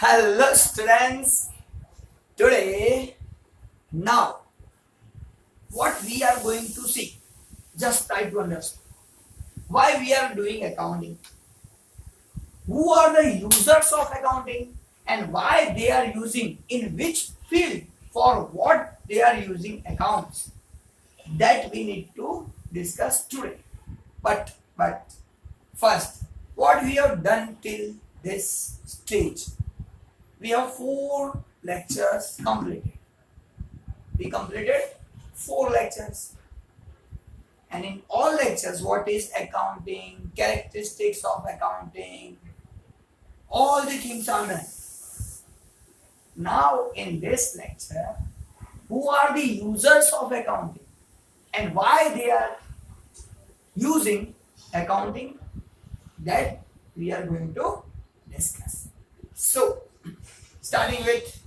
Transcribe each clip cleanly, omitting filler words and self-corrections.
Hello students, today now what we are going to see, just try to understand why we are doing accounting, who are the users of accounting and why they are using, in which field, for what they are using accounts, that we need to discuss today. But first, what we have done till this stage, we have 4 lectures completed. We completed 4 lectures, and in all lectures, what is accounting, characteristics of accounting, all the things are done. Now in this lecture, who are the users of accounting and why they are using accounting, that we are going to discuss. So starting with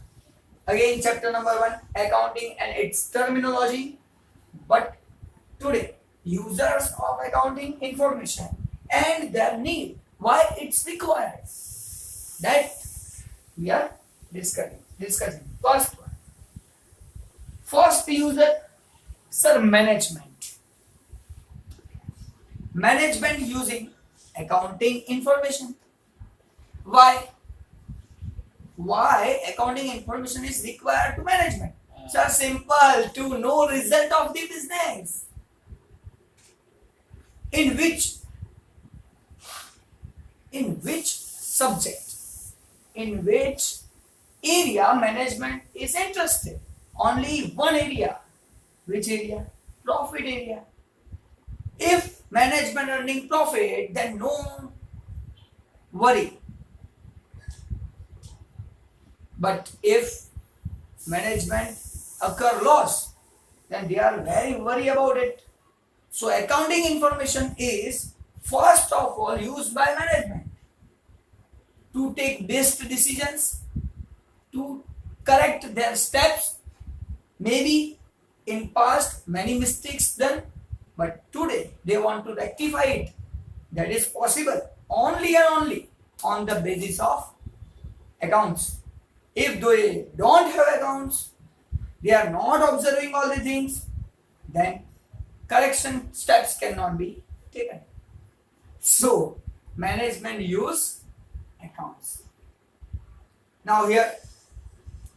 again chapter number 1, accounting and its terminology. But today, users of accounting information and their need, why it's required, that we are discussing. First user, sir, management using accounting information. Why accounting information is required to management? So simple, to know result of the business, in which subject, in which area management is interested. Only one area. Which area? Profit area. If management earning profit, then no worry. But if management occur loss, then they are very worried about it. So accounting information is first of all used by management to take best decisions, to correct their steps. Maybe in past many mistakes done, but today they want to rectify it. That is possible only and only on the basis of accounts. If they don't have accounts, they are not observing all the things, then correction steps cannot be taken. So management use accounts. Now here,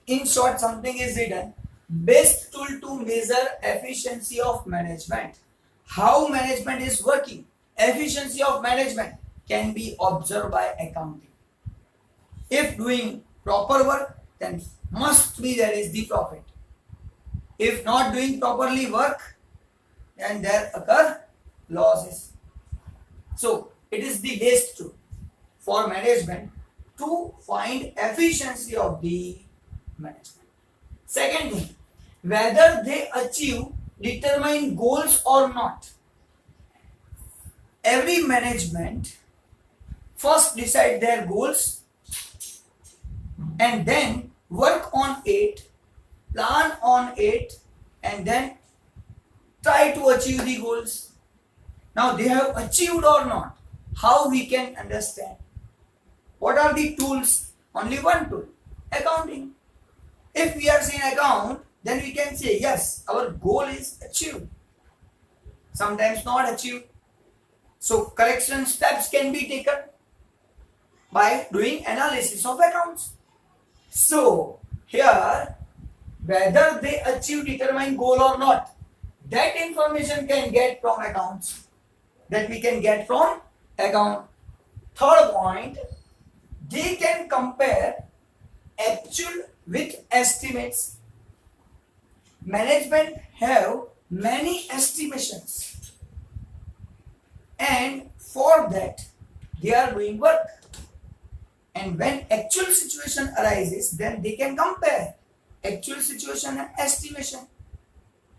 in short, something is written: best tool to measure efficiency of management. How management is working, efficiency of management can be observed by accounting. If doing proper work, then must be there is the profit. If not doing properly work, then there occur losses. So it is the best tool for management to find efficiency of the management. Second thing, whether they achieve determined goals or not. Every management first decide their goals and then work on it, plan on it, and then try to achieve the goals. Now they have achieved or not, how we can understand? What are the tools? Only one tool, accounting. If we are seeing account, then we can say yes, our goal is achieved. Sometimes not achieved. So correction steps can be taken by doing analysis of accounts. So here, whether they achieve determined goal or not, that information can get from accounts. That we can get from account. Third point, they can compare actual with estimates. Management have many estimations, and for that they are doing work. And when actual situation arises, then they can compare actual situation and estimation.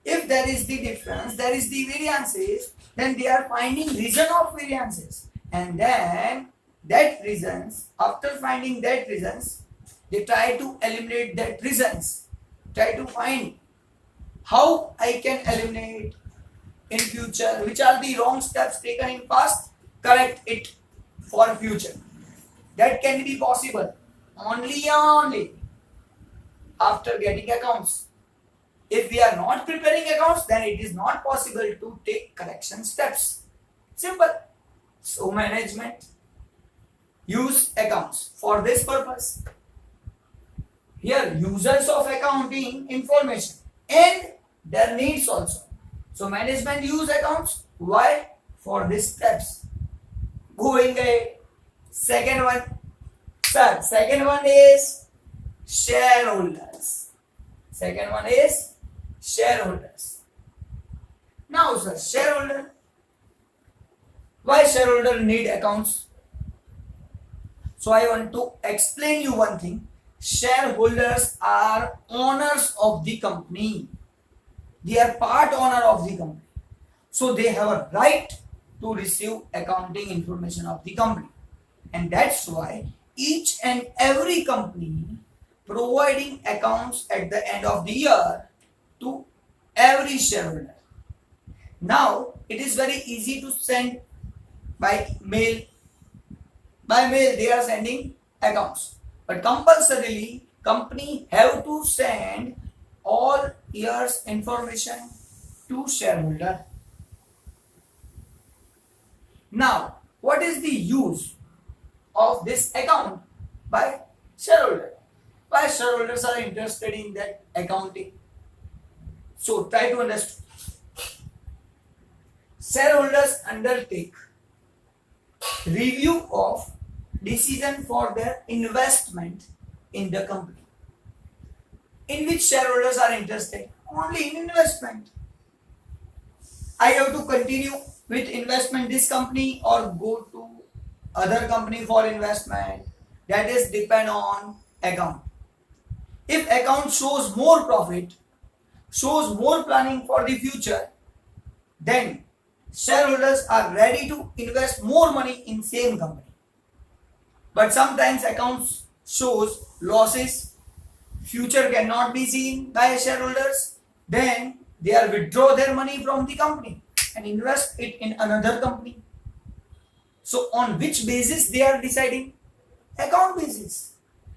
If there is the difference, there is the variances, then they are finding reason of variances. And then that reasons, after finding that reasons, they try to eliminate that reasons. Try to find how I can eliminate in future, which are the wrong steps taken in past, correct it for future. That can be possible. only after getting accounts. If we are not preparing accounts, then it is not possible to take correction steps. Simple. So management use accounts for this purpose. Here users of accounting information and their needs also. So management use accounts. Why? For these steps. Going ahead. Second one. Sir, second one is shareholders. Second one is shareholders. Now sir, shareholder. Why shareholder need accounts? So I want to explain you one thing. Shareholders are owners of the company. They are part owner of the company. So they have a right to receive accounting information of the company. And that's why each and every company providing accounts at the end of the year to every shareholder. Now it is very easy to send by mail. By mail they are sending accounts. But compulsorily company have to send all years information to shareholder. Now what is the use of this account by shareholder? Why shareholders are interested in that accounting? So try to understand. Shareholders undertake review of decision for their investment in the company. In which shareholders are interested? Only in investment. I have to continue with investment this company or go to other company for investment. That is depend on account. If account shows more profit, shows more planning for the future, then shareholders are ready to invest more money in same company. But sometimes accounts shows losses, future cannot be seen by shareholders, then they are withdraw their money from the company and invest it in another company. So on which basis they are deciding? Account basis.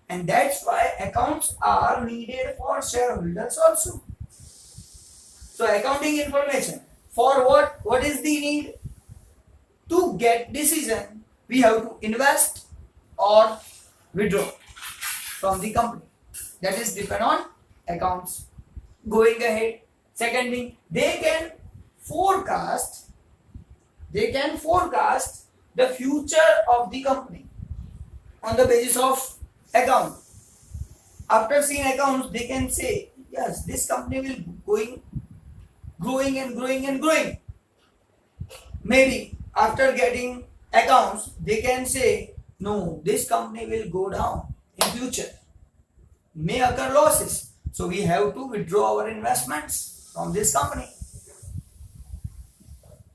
And that's why accounts are needed for shareholders also. So accounting information. For what? What is the need? To get decision, we have to invest or withdraw from the company. That is depend on accounts. Going ahead. Second thing, they can forecast the future of the company on the basis of account. After seeing accounts, they can say, yes, this company will growing. Maybe after getting accounts, they can say, no, this company will go down in future. May occur losses. So we have to withdraw our investments from this company.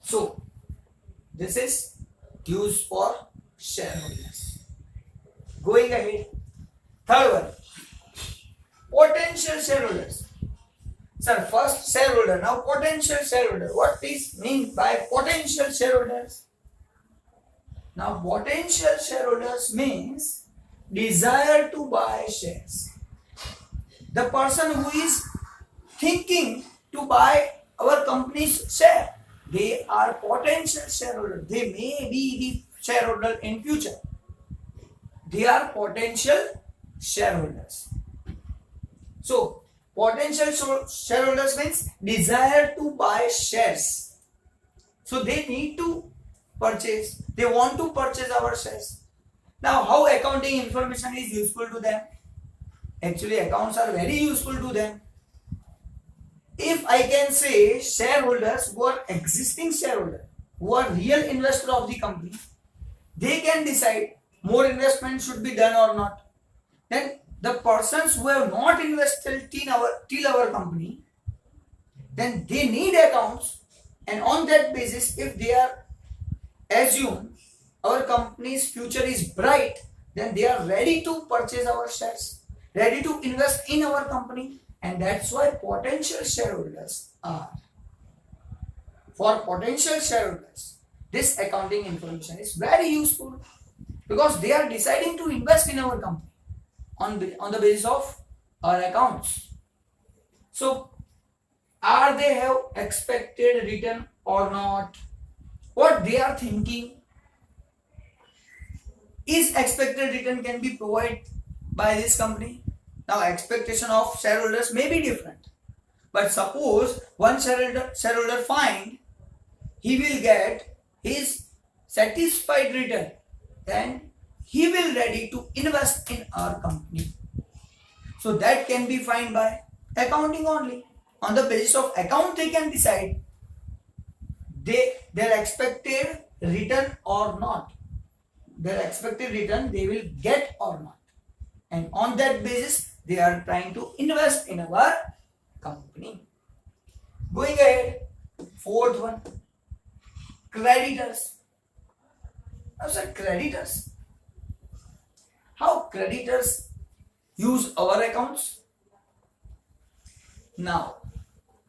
So this is used for shareholders. Going ahead. Third one. Potential shareholders. Sir, first shareholder. Now potential shareholder. What is meant by potential shareholders? Now potential shareholders means desire to buy shares. The person who is thinking to buy our company's share, they are potential shareholders. They may be the shareholder in future. They are potential shareholders. So potential shareholders means desire to buy shares. So they need to purchase. They want to purchase our shares. Now how accounting information is useful to them? Actually accounts are very useful to them. If I can say shareholders who are existing shareholder, who are real investor of the company, they can decide more investment should be done or not. Then the persons who have not invested till our company, then they need accounts, and on that basis, if they are assume our company's future is bright, then they are ready to purchase our shares, ready to invest in our company, and that's why potential shareholders are. For potential shareholders, this accounting information is very useful because they are deciding to invest in our company. on the basis of our accounts. So are they have expected return or not? What they are thinking? Is expected return can be provided by this company? Now expectation of shareholders may be different. But suppose one shareholder find he will get his satisfied return, then he will ready to invest in our company. So that can be found by accounting only. On the basis of account they can decide their expected return or not. Their expected return they will get or not. And on that basis they are trying to invest in our company. Going ahead, fourth one, creditors. Now sir, creditors. How creditors use our accounts? Now,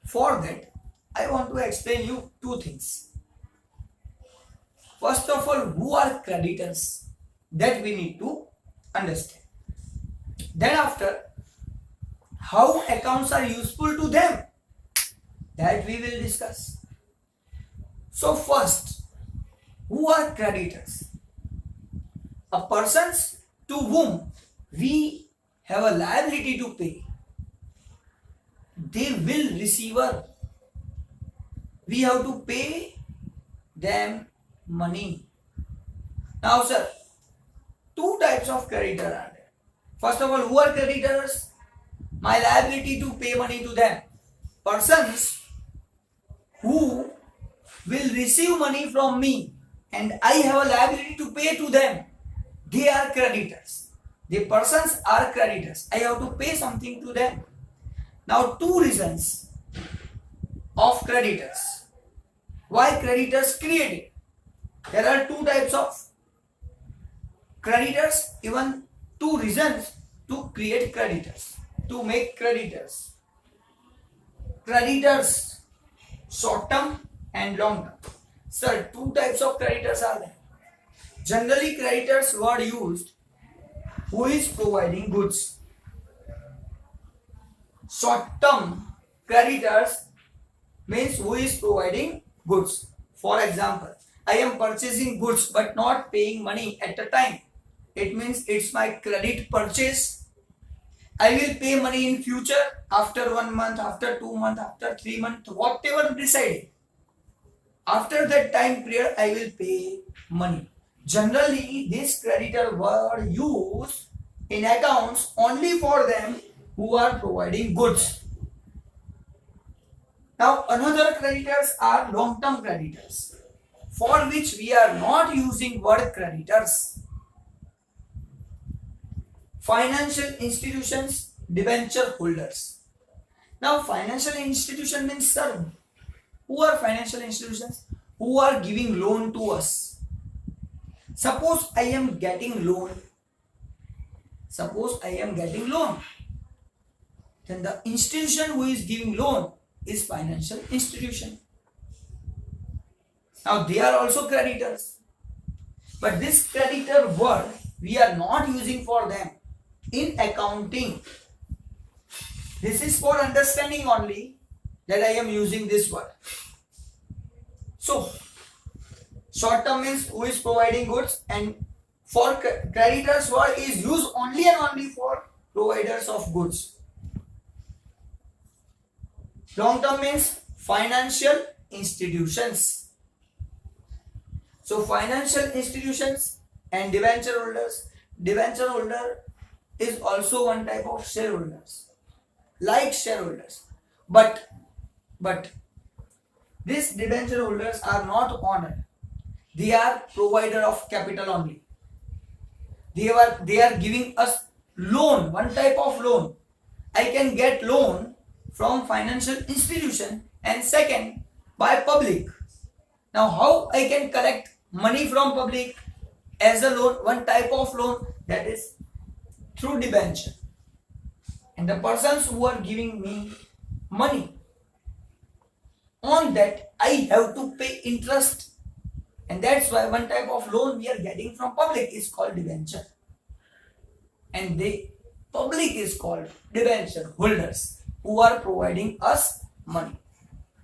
for that, I want to explain you two things. First of all, who are creditors? That we need to understand. Then after, how accounts are useful to them? That we will discuss. So first, who are creditors? A persons to whom we have a liability to pay. They will receive we have to pay them money. Now sir, two types of creditor are there. First of all, who are creditors? My liability to pay money to them. Persons who will receive money from me and I have a liability to pay to them. They are creditors. The persons are creditors. I have to pay something to them. Now two reasons of creditors. Why creditors created? There are two types of creditors, even two reasons to create creditors, to make creditors. Creditors, short term and long term. Sir, two types of creditors are there. Generally, creditors were used who is providing goods. Short term creditors means who is providing goods. For example, I am purchasing goods but not paying money at a time. It means it's my credit purchase. I will pay money in future after 1 month, after 2 months, after 3 months, whatever decided. After that time period, I will pay money. Generally, this creditor were used in accounts only for them who are providing goods. Now, another creditors are long-term creditors, for which we are not using word creditors. Financial institutions, debenture holders. Now, financial institution means, sir, who are financial institutions? Who are giving loan to us? Suppose I am getting loan. Then the institution who is giving loan is financial institution. Now they are also creditors. But this creditor word we are not using for them in accounting. This is for understanding only that I am using this word. So short term means who is providing goods, and for creditors word is used only and only for providers of goods. Long term means financial institutions. So financial institutions and debenture holders. Debenture holder is also one type of shareholders, like shareholders. But these debenture holders are not owner. They are provider of capital only. They are giving us loan, one type of loan. I can get loan from financial institution, and second by public. Now how I can collect money from public as a loan? One type of loan, that is through debenture. And the persons who are giving me money, on that I have to pay interest, and that's why one type of loan we are getting from public is called debenture. And public is called debenture holders who are providing us money.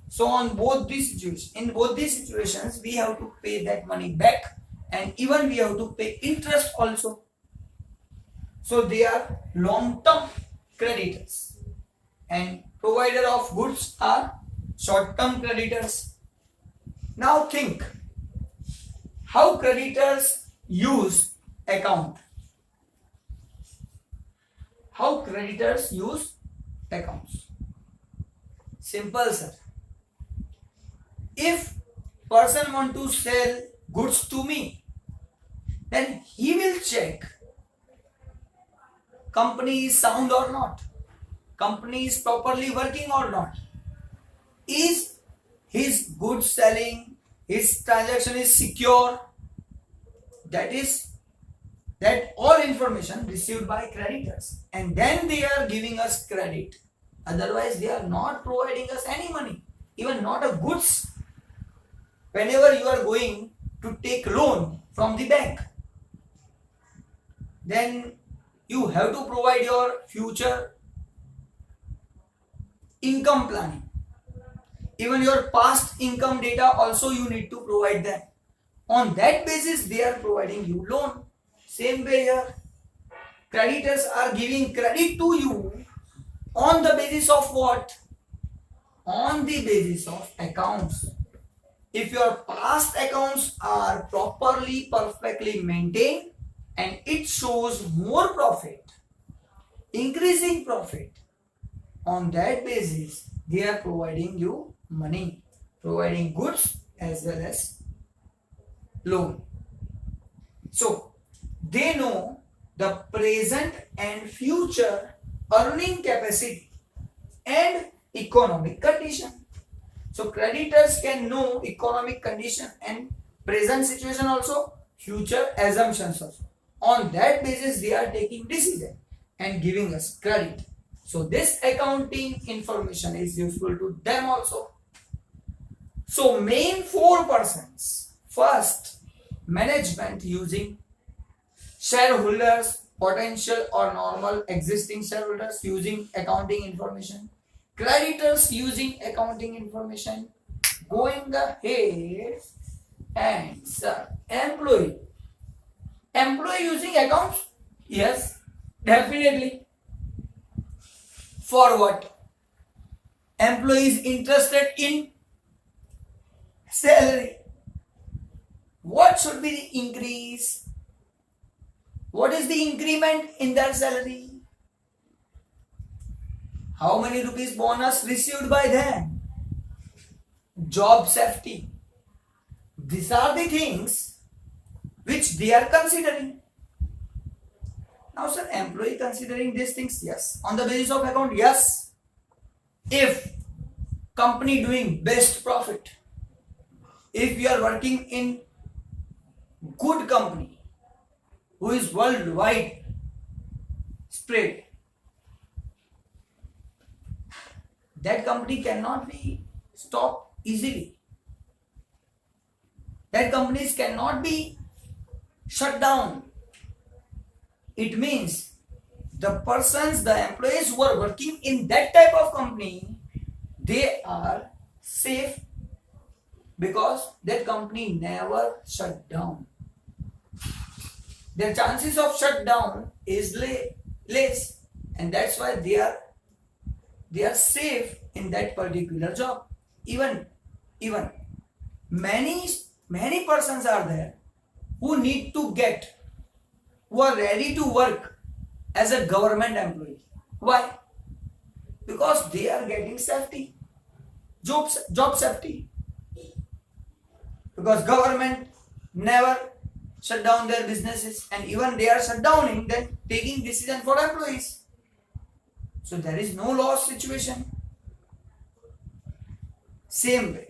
So in both these situations, we have to pay that money back, and even we have to pay interest also. So they are long-term creditors, and provider of goods are short-term creditors. Now think how creditors use account. How creditors use accounts? Simple, sir. If person want to sell goods to me, then he will check company is sound or not, company is properly working or not, is his goods selling, his transaction is secure. That all information received by creditors, and then they are giving us credit. Otherwise they are not providing us any money, even not a goods. Whenever you are going to take loan from the bank, then you have to provide your future income planning. Even your past income data also you need to provide them. On that basis they are providing you loan. Same way here, creditors are giving credit to you on the basis of what? On the basis of accounts. If your past accounts are properly, perfectly maintained, and it shows more profit, increasing profit, on that basis they are providing you money, providing goods as well as loan. So they know the present and future earning capacity and economic condition. So creditors can know economic condition and present situation also, future assumptions also. On that basis they are taking decision and giving us credit. So this accounting information is useful to them also. So main 4 persons. First, management using shareholders, potential or normal existing shareholders using accounting information. Creditors using accounting information. Going ahead, and employee. Employee using accounts? Yes, definitely. For what? Employee is interested in salary. What should be the increase? What is the increment in their salary? How many rupees bonus received by them? Job safety. These are the things which they are considering. Now sir, employee considering these things? Yes. On the basis of account? Yes. If company doing best profit, if you are working in good company who is worldwide spread, that company cannot be stopped easily. That companies cannot be shut down. It means the persons, the employees who are working in that type of company, they are safe because that company never shut down. Their chances of shutdown is less, and that's why they are safe in that particular job. Even many persons are there who are ready to work as a government employee. Why? Because they are getting safety, job safety. Because government never shut down their businesses, and even they are shut downing, then taking decision for employees. So there is no loss situation. Same way,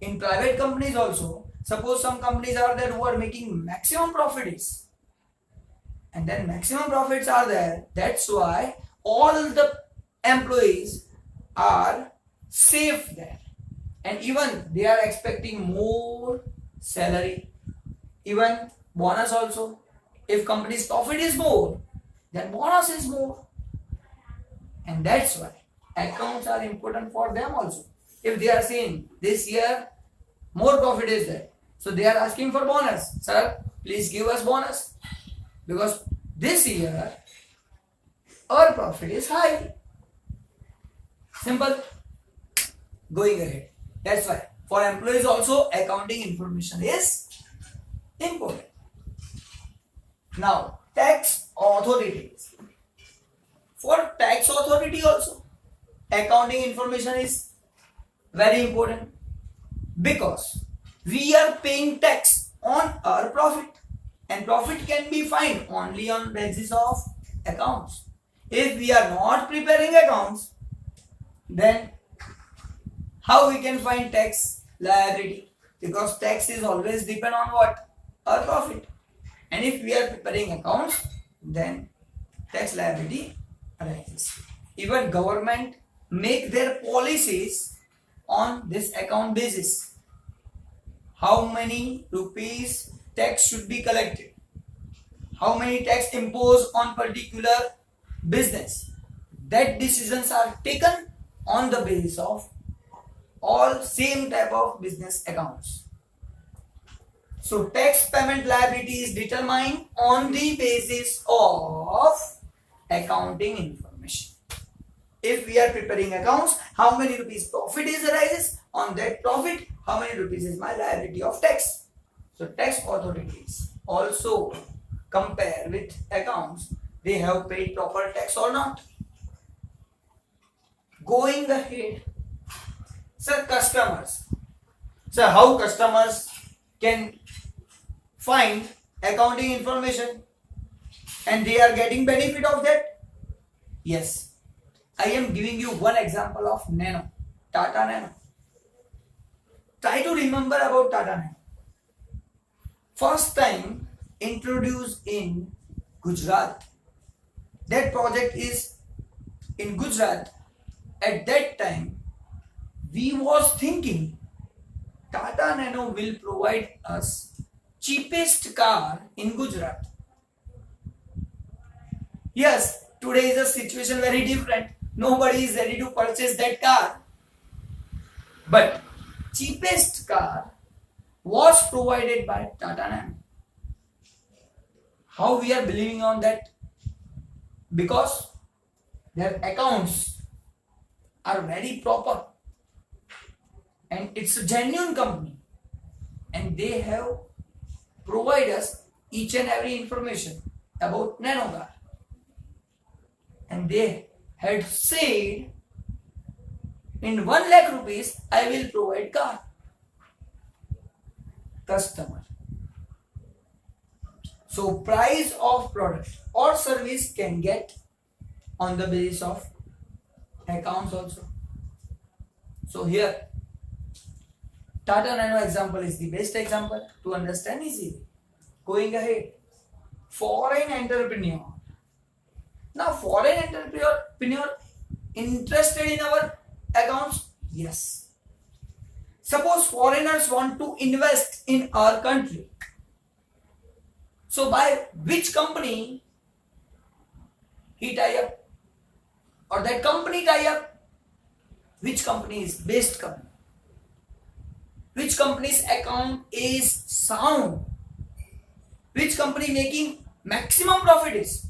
in private companies also, suppose some companies are there who are making maximum profits, and then maximum profits are there. That's why all the employees are safe there, and even they are expecting more salary, even bonus also. If company's profit is more, then bonus is more. And that's why accounts are important for them also. If they are saying this year more profit is there, so they are asking for bonus. Sir, please give us bonus because this year our profit is high. Simple. Going ahead. That's why for employees also accounting information is important. Now tax authorities. For tax authority also accounting information is very important because we are paying tax on our profit and profit can be found only on basis of accounts. If we are not preparing accounts, then how we can find tax liability? Because tax is always depend on what? Our profit. And if we are preparing accounts, then tax liability arises. Even government make their policies on this account basis. How many rupees tax should be collected? How many tax imposed on particular business? That decisions are taken on the basis of all same type of business accounts. So tax payment liability is determined on the basis of accounting information. If we are preparing accounts, how many rupees profit is arises? On that profit, how many rupees is my liability of tax? So tax authorities also compare with accounts. They have paid proper tax or not. Going ahead, sir, customers. So how customers can find accounting information and they are getting benefit of that? Yes. I am giving you one example of Nano, Tata Nano. Try to remember about Tata Nano. First time introduced in Gujarat. That project is in Gujarat. At that time, we was thinking Tata Nano will provide us cheapest car in Gujarat. Yes, today is the situation very different. Nobody is ready to purchase that car. But cheapest car was provided by Tata Nano. How we are believing on that? Because their accounts are very proper and it's a genuine company and they have provided us each and every information about Nano car. And they had said in 1 lakh rupees I will provide car. Customer. So price of product or service can get on the basis of accounts also. So here Tata Nano example is the best example to understand easily. Going ahead, foreign entrepreneur. Now foreign entrepreneur interested in our accounts? Yes. Suppose foreigners want to invest in our country. So by which company he tie up? Or that company tie up? Which company is best company? Which company's account is sound? Which company making maximum profit is?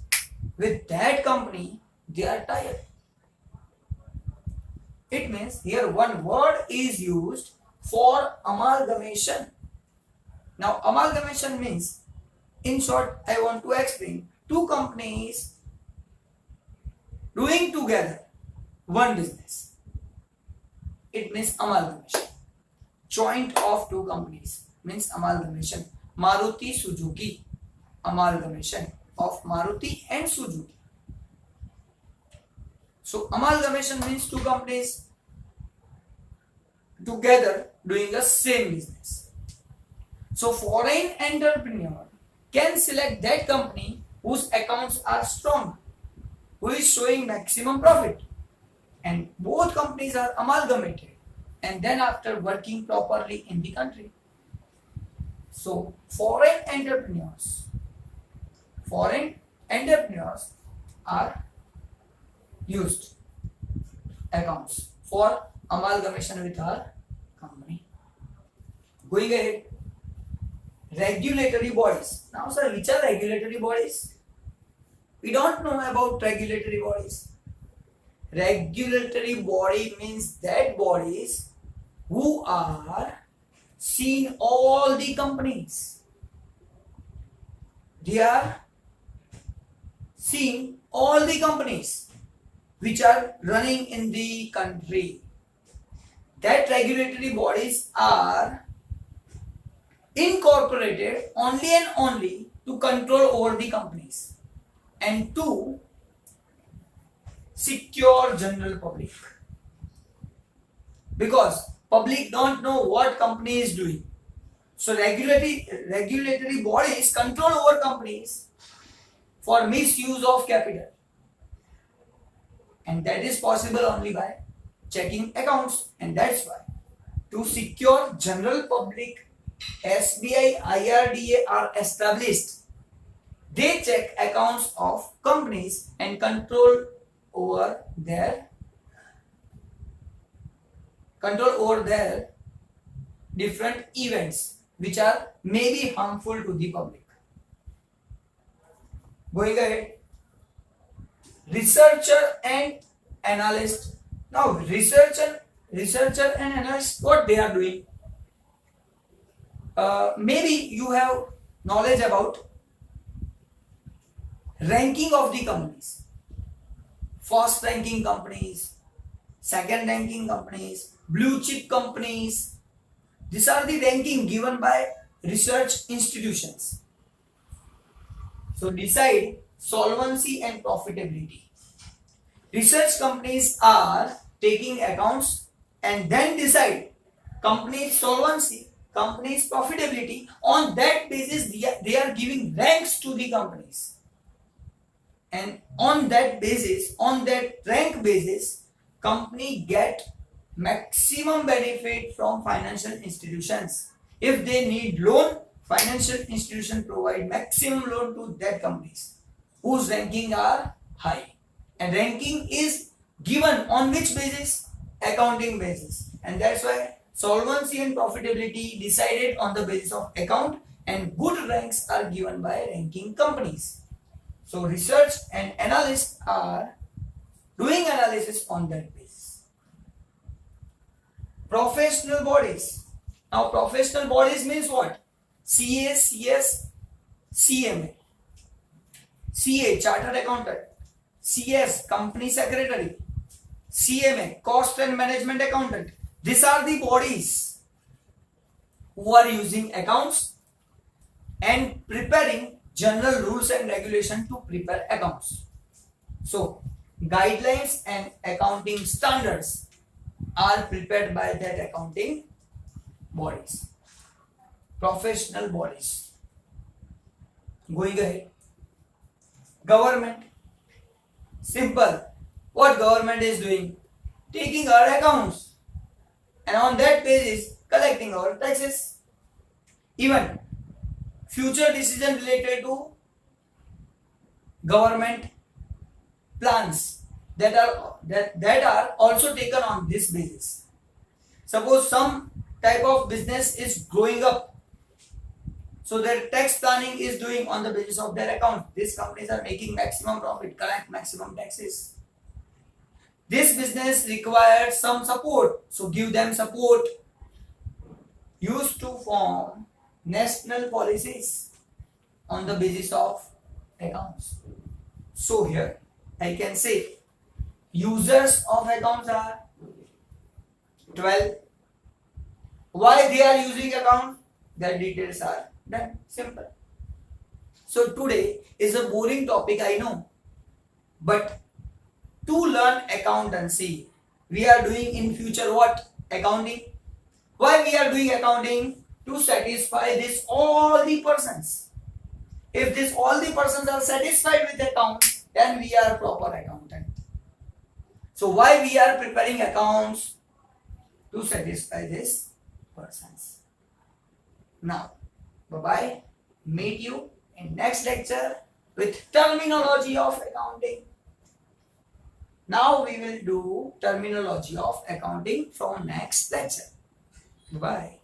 With that company, they are tied. It means here one word is used for amalgamation. Now amalgamation means, in short, I want to explain, two companies doing together one business. It means amalgamation. Joint of two companies means amalgamation. Maruti Suzuki, amalgamation of Maruti and Suzuki. So amalgamation means two companies together doing the same business. So foreign entrepreneur can select that company whose accounts are strong, who is showing maximum profit, and both companies are amalgamated and then after working properly in the country. So foreign entrepreneurs are used. accounts for amalgamation with our company. Going ahead, regulatory bodies. Now, sir, which are regulatory bodies? We don't know about regulatory bodies. Regulatory body means that bodies who are seeing all the companies. They are seeing all the companies which are running in the country. That regulatory bodies are incorporated only and only to control over the companies and to secure general public, because public don't know what company is doing. So regulatory bodies control over companies for misuse of capital, and that is possible only by checking accounts. And that's why, to secure general public, SBI, IRDA are established. They check accounts of companies and control over their different events which are maybe harmful to the public. Going ahead, researcher and analyst. Now, researcher and analyst, what they are doing? Maybe you have knowledge about ranking of the companies. First ranking companies, second ranking companies, blue chip companies. These are the ranking given by research institutions. So decide solvency and profitability. Research companies are taking accounts and then decide company's solvency, company's profitability. On that basis, they are giving ranks to the companies. And on that basis, on that rank basis, company get maximum benefit from financial institutions. If they need loan, financial institution provide maximum loan to that companies whose ranking are high. And ranking is given on which basis? Accounting basis. And that's why solvency and profitability decided on the basis of account, and good ranks are given by ranking companies. So research and analysts are doing analysis on that basis. Professional bodies. Now, professional bodies means what? CA, CS, CMA. CA, Chartered Accountant. CS, Company Secretary. CMA, Cost and Management Accountant. These are the bodies who are using accounts and preparing general rules and regulation to prepare accounts. So, guidelines and accounting standards are prepared by that accounting bodies. Professional bodies. Going ahead. Government. Simple. What government is doing? Taking our accounts and on that basis collecting our taxes. Even future decision related to government plans that are also taken on this basis. Suppose some type of business is growing up, so their tax planning is doing on the basis of their account. These companies are making maximum profit, collect maximum taxes. This business requires some support, so give them support. Used to form national policies on the basis of accounts. So here I can say users of accounts are 12. Why they are using account? Their details are done. Simple. So today is a boring topic, I know, but to learn accountancy, we are doing in future what? Accounting. Why we are doing accounting? To satisfy this all the persons. If this all the persons are satisfied with account, then we are proper accountant. So why we are preparing accounts? To satisfy these persons. Now, bye-bye. Meet you in next lecture with terminology of accounting. Now we will do terminology of accounting from next lecture. Bye.